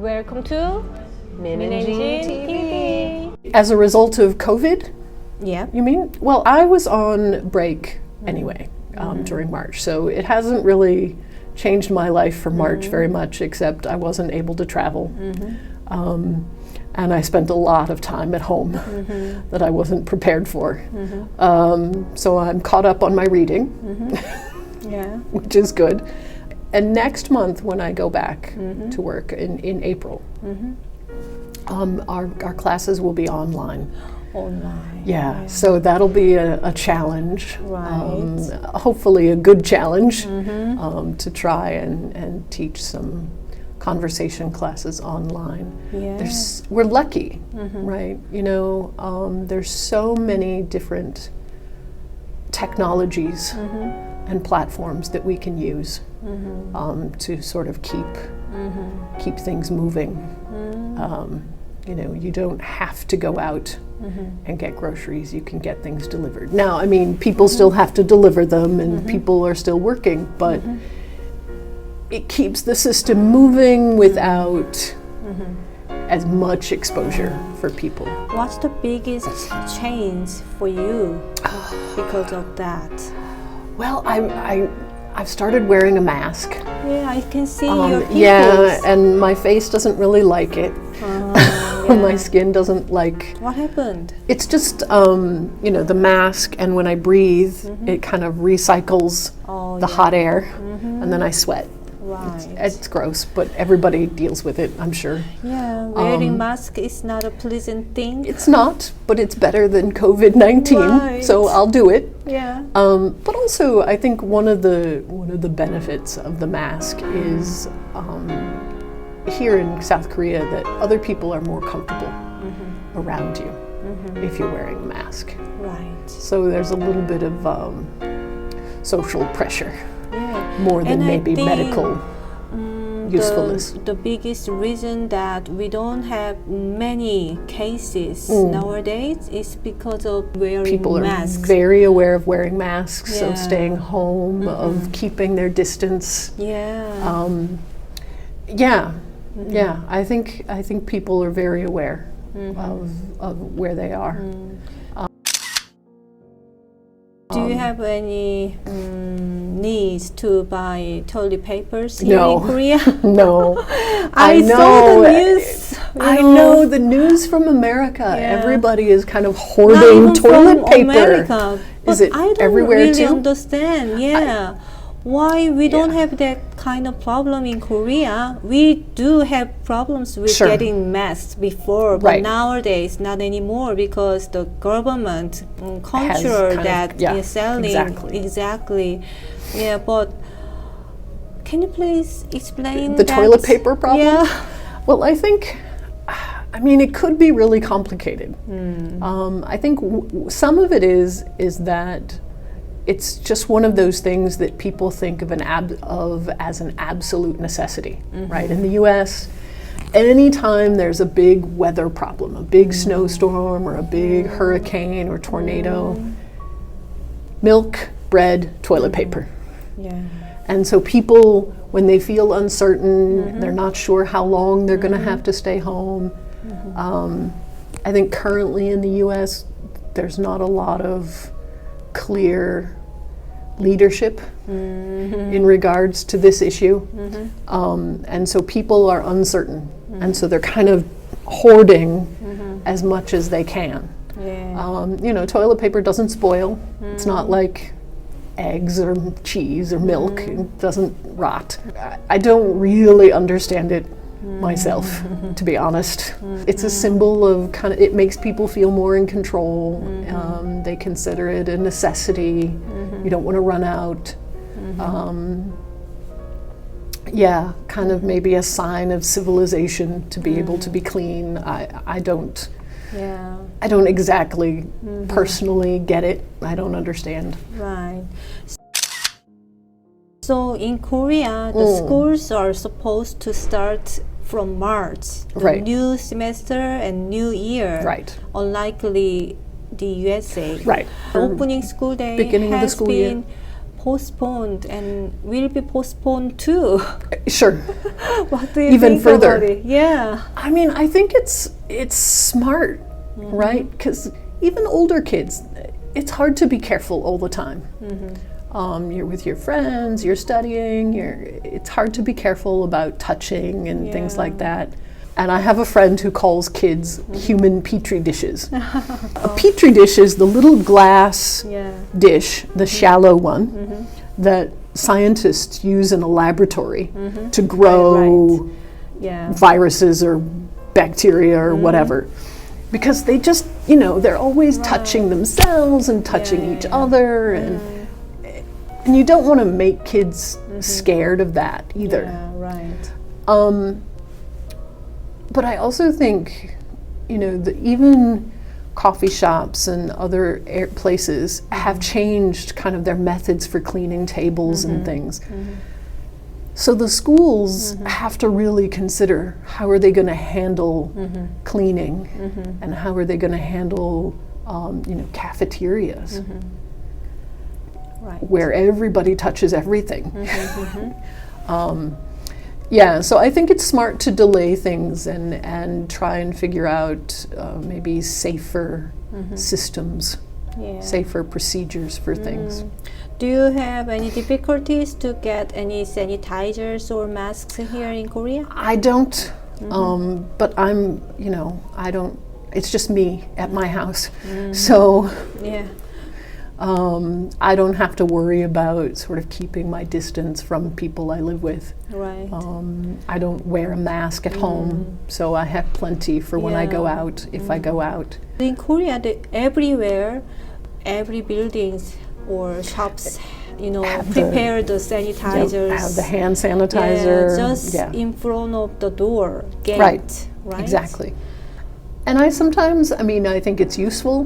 Welcome to Min&JeanTV. As a result of COVID, Yeah. you mean? Well, I was on break anyway during March, so it hasn't really changed my life for March very much, except I wasn't able to travel. And I spent a lot of time at home that I wasn't prepared for. So I'm caught up on my reading, Yeah. which is good. And next month when I go back to work in April, our classes will be online. Online. Yeah, so that'll be a challenge, Right. hopefully a good challenge, to try and teach some conversation classes online. Yeah. We're lucky, right? You know, there's so many different technologies and platforms that we can use to sort of keep things moving. You know, you don't have to go out and get groceries. You can get things delivered. Now, I mean, people still have to deliver them, and people are still working, but it keeps the system moving without as much exposure for people. What's the biggest change for you because of that? Well, I've started wearing a mask. Yeah, I can see your pimples. Yeah, and my face doesn't really like it. My skin doesn't like. What happened? It's just, you know, the mask, and when I breathe, it kind of recycles the hot air, and then I sweat. Right. It's gross, but everybody deals with it, I'm sure. Yeah, wearing mask is not a pleasant thing. It's not, but it's better than COVID-19, Right. so I'll do it. Yeah. But also, I think one of the benefits of the mask is here in South Korea that other people are more comfortable around you if you're wearing a mask. Right. So there's a little bit of social pressure, Yeah. more than And I maybe think, medical usefulness. The biggest reason that we don't have many cases nowadays is because of wearing People are masks. very aware of wearing masks, Yeah. of staying home, of keeping their distance. Yeah. Yeah. I think people are very aware of where they are. Do you have any needs to buy toilet papers here No. in Korea? No, I saw the news. I know the news from America. Yeah. Everybody is kind of Not hoarding even toilet from paper. America. Is But it I don't everywhere really too? understand. Yeah. Why we don't have that kind of problem in Korea? We do have problems with Sure. getting masks before, but Right. nowadays not anymore because the government control kind of- that yeah, is selling. exactly. Yeah, but can you please explain The that? toilet paper problem? Yeah. Well, I think, I mean, it could be really complicated. I think some of it is that it's just one of those things that people think of as an absolute necessity, right? In the U.S., anytime there's a big weather problem, a big snowstorm or a big hurricane or tornado, milk, bread, toilet paper. Yeah. And so people, when they feel uncertain, they're not sure how long they're going to have to stay home. I think currently in the U.S., there's not a lot of clear leadership in regards to this issue. And so people are uncertain. And so they're kind of hoarding as much as they can. Yeah. You know, toilet paper doesn't spoil. It's not like eggs or cheese or milk. It doesn't rot. I don't really understand it myself, to be honest. It's a symbol of kind of, it makes people feel more in control. They consider it a necessity. You don't want to run out. Yeah, kind of maybe a sign of civilization to be able to be clean. I don't exactly personally get it. I don't understand. Right. So in Korea, the schools are supposed to start from March, the Right. new semester and new year. Right. Unlikely the USA. Right. Opening school day Beginning of the has school year. been postponed and will be postponed too. Sure. What do you Even think further. about it? Yeah. I mean, I think it's smart, right? Because even older kids, it's hard to be careful all the time. You're with your friends, you're studying, it's hard to be careful about touching and things like that. And I have a friend who calls kids human petri dishes. A petri dish is the little glass dish, the shallow one, that scientists use in a laboratory to grow viruses or bacteria or whatever. Because they just, they're always touching themselves and touching each other. And you don't want to make kids scared of that either. Yeah, right. But I also think, even coffee shops and other places have changed kind of their methods for cleaning tables and things. So the schools have to really consider how are they going to handle cleaning and how are they going to handle, cafeterias where everybody touches everything. So I think it's smart to delay things and try and figure out maybe safer systems, safer procedures for things. Do you have any difficulties to get any sanitizers or masks here in Korea? I don't, but I'm, I don't, it's just me at my house. So I don't have to worry about sort of keeping my distance from people I live with. Right. I don't wear a mask at home, so I have plenty for when I go out, if I go out. In Korea, everywhere, every buildings or shops, prepare the sanitizers. Have the hand sanitizer. Just in front of the door, gate. Right. Right. Exactly. And I think it's useful,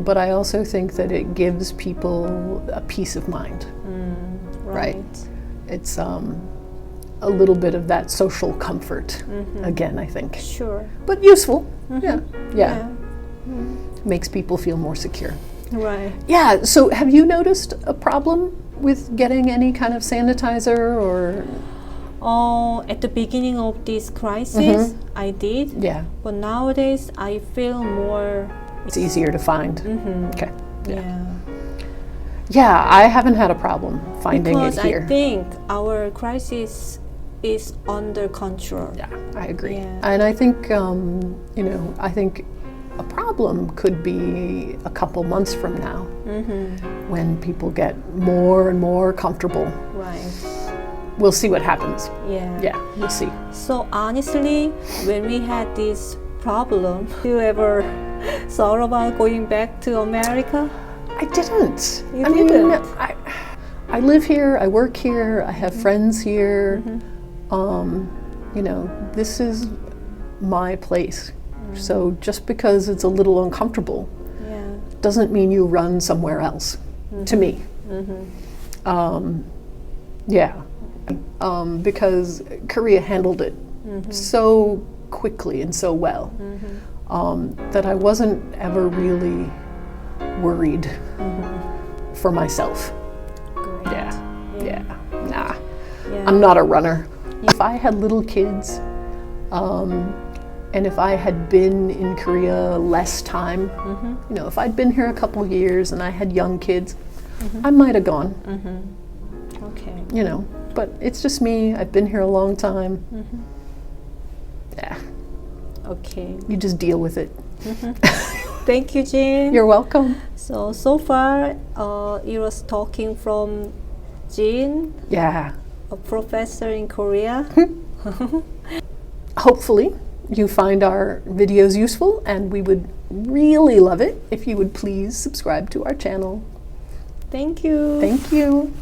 but I also think that it gives people a peace of mind. Right. It's a little bit of that social comfort again, I think. Sure. But useful. Yeah. Makes people feel more secure. Right. Yeah, so have you noticed a problem with getting any kind of sanitizer or? At the beginning of this crisis, I did. Yeah. But nowadays, I feel more. It's easier to find. Okay. Yeah, I haven't had a problem finding because it here. I think our crisis is under control. Yeah, I agree. Yeah. And I think, I think a problem could be a couple months from now when people get more and more comfortable. Right. We'll see what happens. Yeah. We'll see. So honestly, when we had this problem, you ever thought about going back to America? I didn't. You didn't? I live here, I work here, I have friends here. This is my place. So just because it's a little uncomfortable doesn't mean you run somewhere else, to me. Because Korea handled it so quickly and so well that I wasn't ever really worried for myself. Great. Nah. I'm not a runner. If I had little kids, and if I had been in Korea less time, if I'd been here a couple years and I had young kids, I might have gone. Okay. But it's just me. I've been here a long time. Yeah. Okay. You just deal with it. Thank you, Jean. You're welcome. So far, it was talking from Jean, Yeah. a professor in Korea. Hopefully you find our videos useful, and we would really love it if you would please subscribe to our channel. Thank you. Thank you.